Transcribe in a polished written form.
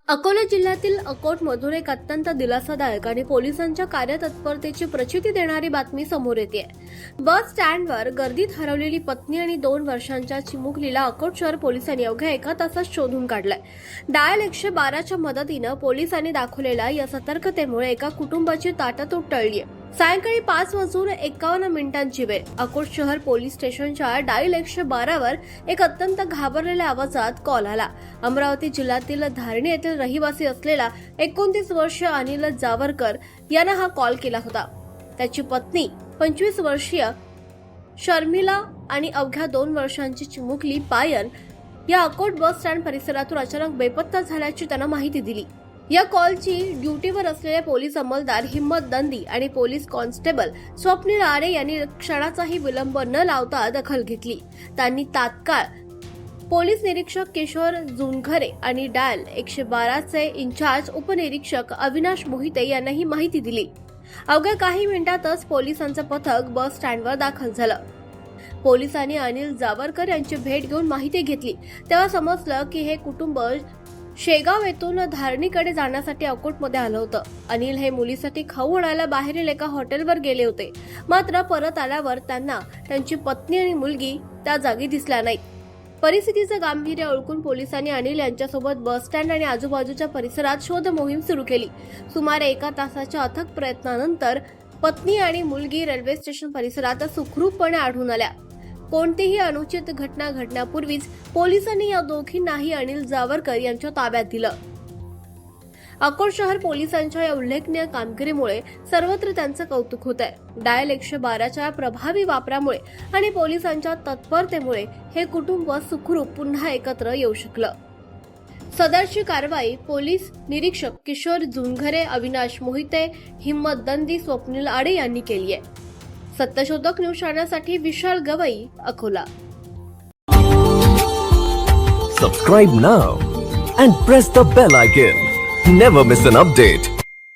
अकोला जिल्ह्यातील अकोटमधून एक अत्यंत दिलासादायक आणि पोलिसांच्या कार्यतत्परतेची प्रचिती देणारी बातमी समोर येते। बस स्टँडवर गर्दीत हरवलेली पत्नी आणि 2 वर्षांच्या चिमुकलीला अकोट शहर पोलिसांनी अवघ्या 1 तासात शोधून काढलंय। डायल 112च्या मदतीनं पोलिसांनी दाखवलेल्या या सतर्कतेमुळे एका कुटुंबाची ताटातूट टळलीय। सायंकाळी 5:51 वेळ अकोट शहर पोलीस स्टेशनच्या डायल 112वर एक अत्यंत घाबरलेल्या आवाजात कॉल आला। अमरावती जिल्ह्यातील धारणी येथील रहिवासी असलेला 29 वर्षीय अनिल जावरकर यानं हा कॉल केला होता। त्याची पत्नी 25 वर्षीय शर्मिला आणि अवघ्या 2 वर्षांची चिमुकली पायल या अकोट बस स्टँड परिसरातून अचानक बेपत्ता झाल्याची त्यांना माहिती दिली। या कॉलची ड्युटीवर असलेले पोलीस अंमलदार हिम्मत दंदी आणि पोलीस कॉन्स्टेबल स्वप्नील आरे यांनी क्षणाचाही विलंब न लावता दखल घेतली। त्यांनी तात्काळ पोलीस निरीक्षक किशोर जुनघरे आणि डायल 112चे इंचार्ज उपनिरीक्षक अविनाश मोहिते यांना ही माहिती दिली। अवघ्या काही मिनिटातच पोलिसांचं पथक बस स्टँडवर दाखल झालं। पोलिसांनी अनिल जावरकर यांची भेट घेऊन माहिती घेतली तेव्हा समजलं की हे कुटुंब शेगाव येथून धारणीकडे जाण्यासाठी अकोटमध्ये आलं होतं। अनिल हे मुलीसाठी खाऊ आणायला बाहेरील एका हॉटेलवर गेले होते, मात्र परत आल्यावर त्यांना त्यांची पत्नी आणि मुलगी त्या जागी दिसल्या नाहीत। परिस्थितीचं गांभीर्य ओळखून पोलिसांनी अनिल यांच्यासोबत बस स्टँड आणि आजूबाजूच्या परिसरात शोध मोहीम सुरू केली। सुमारे 1 तासाच्या अथक प्रयत्नानंतर पत्नी आणि मुलगी रेल्वे स्टेशन परिसरात सुखरूपपणे आढळून आल्या। कोणतीही अनुचित घटना घडण्यापूर्वीच पोलिसांनी या दोघींनाही अनिल जावरकर यांच्या ताब्यात दिलं। अकोट शहर पोलिसांच्या या उल्लेखनीय कामगिरीमुळे सर्वत्र त्यांचं कौतुक होत आहे। डायल 112च्या प्रभावी वापरामुळे आणि पोलिसांच्या तत्परतेमुळे हे कुटुंब सुखरूप पुन्हा एकत्र येऊ शकलं। सदरची कारवाई पोलीस निरीक्षक किशोर जुनघरे, अविनाश मोहिते, हिम्मत दंदी, स्वप्नील आडे यांनी केली आहे। सत्यशोधक न्यूज चॅनलसाठी Vishal Gawai, Akola. Subscribe now and press the bell icon. Never miss an update.